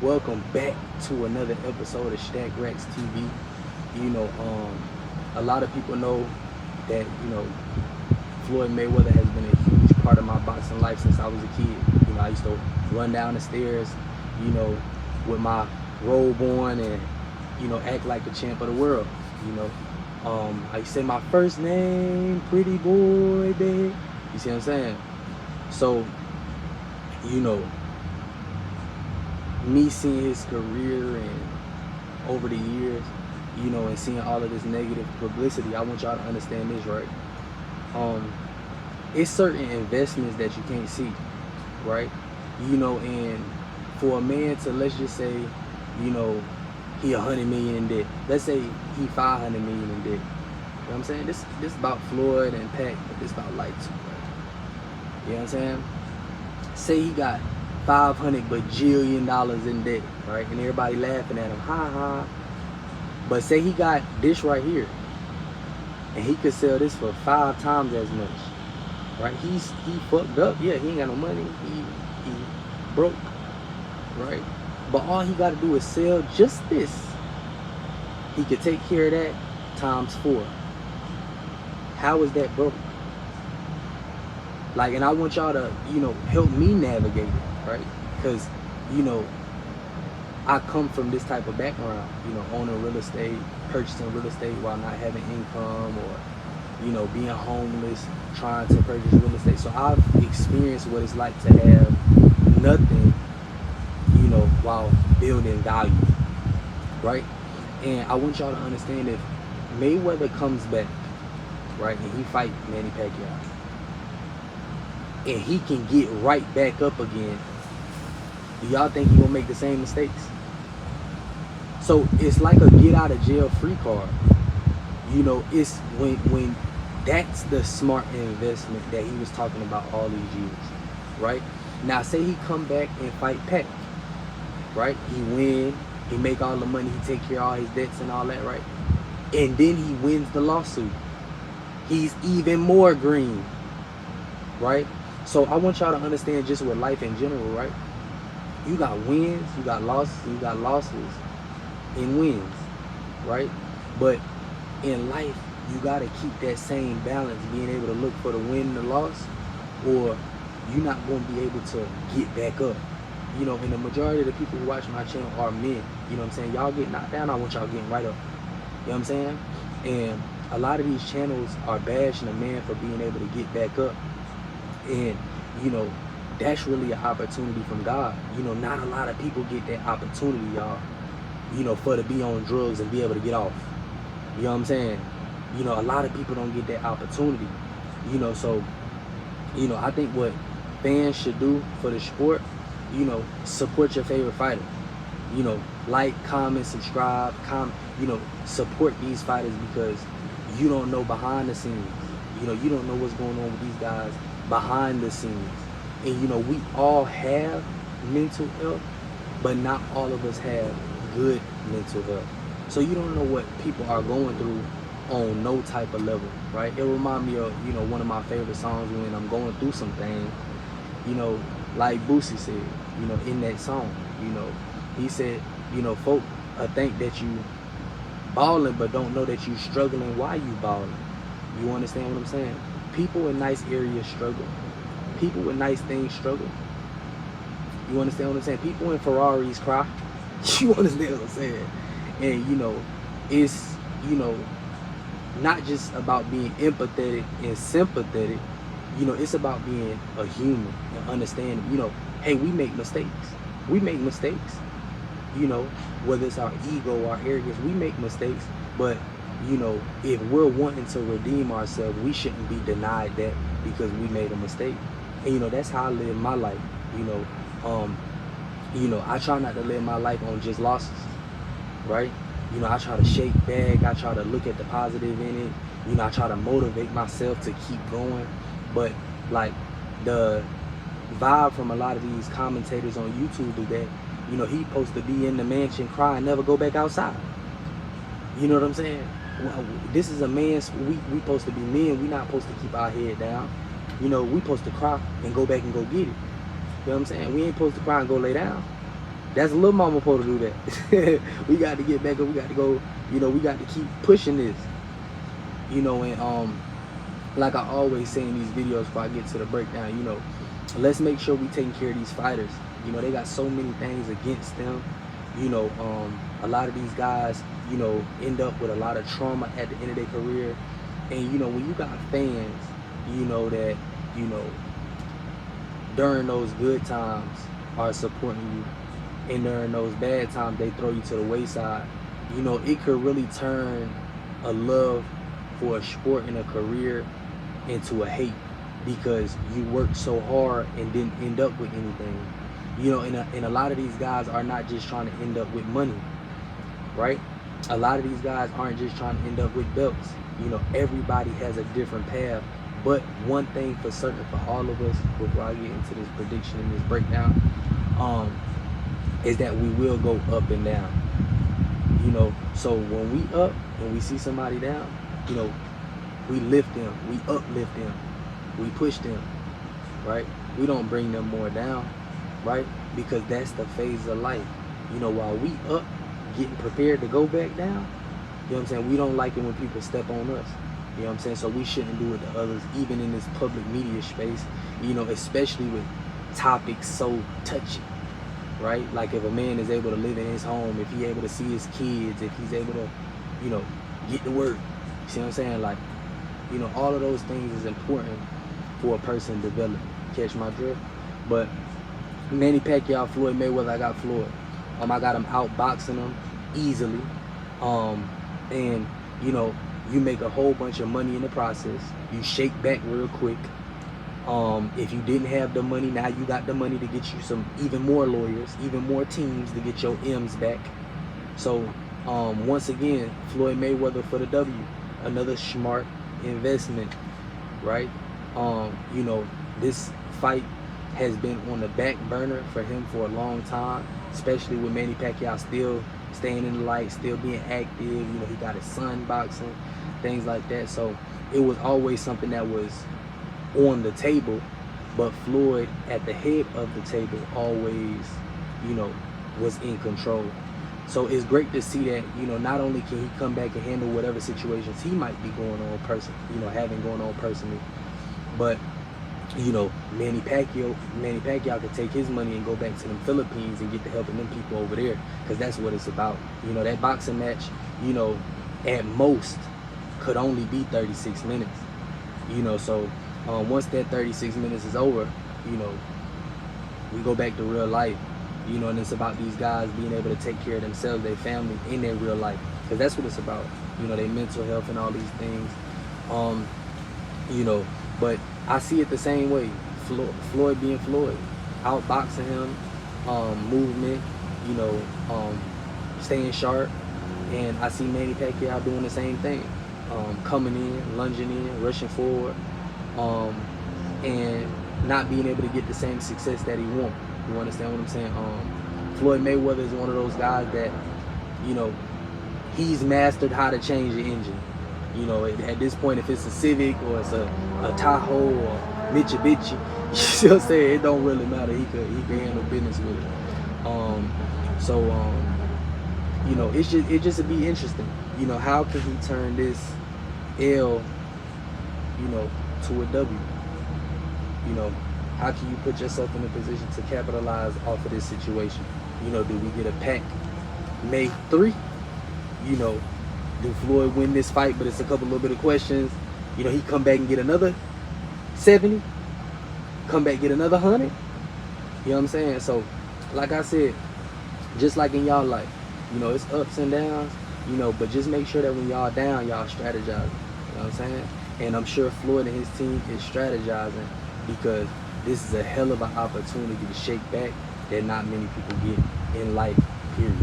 Welcome back to another episode of Stack Racks TV. You know, a lot of people know that, Floyd Mayweather has been a huge part of my boxing life since I was a kid. I used to run down the stairs, you know, with my robe on and, act like a champ of the world. You know, I used to say my first name, pretty boy, babe. You see what I'm saying? So, you know, me seeing his career and over the years, and seeing all of this negative publicity, I want y'all to understand this, right? It's certain investments that you can't see, right? And for a man to, let's just say, he 100 million in debt. Let's say he 500 million in debt. You know what I'm saying? This about Floyd and Pac, but this about life too, right? You know what I'm saying? Say he got $500 bajillion in debt, right? And everybody laughing at him, ha ha. But say he got this right here, and he could sell this for 5 times as much, right? He fucked up, yeah. He ain't got no money. He broke, right? But all he got to do is sell just this. He could take care of that times 4. How is that broke? Like, and I want y'all to, help me navigate it, right? Because, I come from this type of background, owning real estate, purchasing real estate while not having income, or, being homeless, trying to purchase real estate. So I've experienced what it's like to have nothing, while building value, right? And I want y'all to understand, if Mayweather comes back, right, and he fight Manny Paquiao, and he can get right back up again, do y'all think he gonna make the same mistakes? So it's like a get out of jail free card. It's when that's the smart investment that he was talking about all these years, right? Now say he come back and fight Pac, right? He win, he make all the money, he take care of all his debts and all that, right? And then he wins the lawsuit. He's even more green, right? So I want y'all to understand, just with life in general, right? You got wins, you got losses, and wins, right? But in life, you got to keep that same balance, being able to look for the win and the loss, or you're not going to be able to get back up. And the majority of the people who watch my channel are men. You know what I'm saying? Y'all get knocked down, I want y'all getting right up. You know what I'm saying? And a lot of these channels are bashing a man for being able to get back up. And, that's really an opportunity from God. Not a lot of people get that opportunity, y'all, for to be on drugs and be able to get off. You know what I'm saying? A lot of people don't get that opportunity. So, I think what fans should do for the sport, support your favorite fighter. Like, comment, subscribe, support these fighters, because you don't know behind the scenes. You don't know what's going on with these guys behind the scenes. And we all have mental health, but not all of us have good mental health. So you don't know what people are going through on no type of level, right? It reminds me of, one of my favorite songs, when I'm going through some things, like Boosie said, in that song, he said, folk think that you balling, but don't know that you struggling while you balling. You understand what I'm saying? People in nice areas struggle. People with nice things struggle. You understand what I'm saying? People in Ferraris cry. You understand what I'm saying? And it's not just about being empathetic and sympathetic. It's about being a human and understanding. Hey, we make mistakes. We make mistakes. Whether it's our ego or our arrogance, we make mistakes. But if we're wanting to redeem ourselves, we shouldn't be denied that because we made a mistake. And that's how I live my life. I try not to live my life on just losses, right? I try to shake back. I try to look at the positive in it. I try to motivate myself to keep going. But like, the vibe from a lot of these commentators on YouTube is that, he supposed to be in the mansion, cry, and never go back outside. You know what I'm saying? Well, this is a man's, we supposed to be men. We not supposed to keep our head down. We supposed to cry and go back and go get it. You know what I'm saying? We ain't supposed to cry and go lay down. That's Lil Mama supposed to do that. We got to get back up. We got to go. You know, we got to keep pushing this. You know, and like I always say in these videos before I get to the breakdown, you know, let's make sure we taking care of these fighters. You know, they got so many things against them. You know, a lot of these guys, you know, end up with a lot of trauma at the end of their career. And, you know, when you got fans, you know, that, you know, during those good times are supporting you, and during those bad times they throw you to the wayside, you know, it could really turn a love for a sport and a career into a hate, because you worked so hard and didn't end up with anything. You know, and a lot of these guys are not just trying to end up with money, right? A lot of these guys aren't just trying to end up with belts. You know, everybody has a different path. But one thing for certain for all of us, before I get into this prediction and this breakdown, is that we will go up and down. You know, so when we up and we see somebody down, you know, we lift them, we uplift them, we push them, right? We don't bring them more down, right? Because that's the phase of life. You know, while we up, getting prepared to go back down, you know what I'm saying? We don't like it when people step on us. You know what I'm saying? So we shouldn't do it to others, even in this public media space, you know, especially with topics so touchy, right? Like if a man is able to live in his home, if he's able to see his kids, if he's able to, you know, get to work, you see what I'm saying? Like, you know, all of those things is important for a person to develop. Catch my drift? But Manny Pacquiao, Floyd Mayweather, I got Floyd. I got him outboxing him easily. And, you know, you make a whole bunch of money in the process. You shake back real quick. If you didn't have the money, now you got the money to get you some even more lawyers, even more teams to get your M's back. So once again, Floyd Mayweather for the W. Another smart investment, right? You know, this fight has been on the back burner for him for a long time, especially with Manny Pacquiao still staying in the light, still being active. You know, he got his son boxing, things like that. So it was always something that was on the table, but Floyd at the head of the table always, you know, was in control. So it's great to see that, you know, not only can he come back and handle whatever situations he might be going on having going on personally, but, you know, Manny Pacquiao could take his money and go back to the Philippines and get to helping them people over there, because that's what it's about. You know, that boxing match, you know, at most could only be 36 minutes. You know, so once that 36 minutes is over, you know, we go back to real life. You know, and it's about these guys being able to take care of themselves, their family, in their real life, because that's what it's about. You know, their mental health and all these things. You know, but I see it the same way. Floyd being Floyd, outboxing him, movement, you know, staying sharp, and I see Manny Pacquiao doing the same thing, coming in, lunging in, rushing forward, and not being able to get the same success that he wants. You understand what I'm saying? Floyd Mayweather is one of those guys that, you know, he's mastered how to change the engine. You know, at this point, if it's a Civic or it's a Tahoe or Mitsubishi, you see what I'm saying? It don't really matter. He could handle business with it. You know, it just would be interesting. You know, how can he turn this L, you know, to a W? You know, how can you put yourself in a position to capitalize off of this situation? You know, do we get a pack May 3? You know, do Floyd win this fight, but it's a little bit of questions? You know, he come back and get another 70, come back get another 100. You know what I'm saying? So, like I said, just like in y'all life, you know, it's ups and downs, you know, but just make sure that when y'all down, y'all strategize. You know what I'm saying? And I'm sure Floyd and his team is strategizing, because this is a hell of an opportunity to shake back that not many people get in life, period.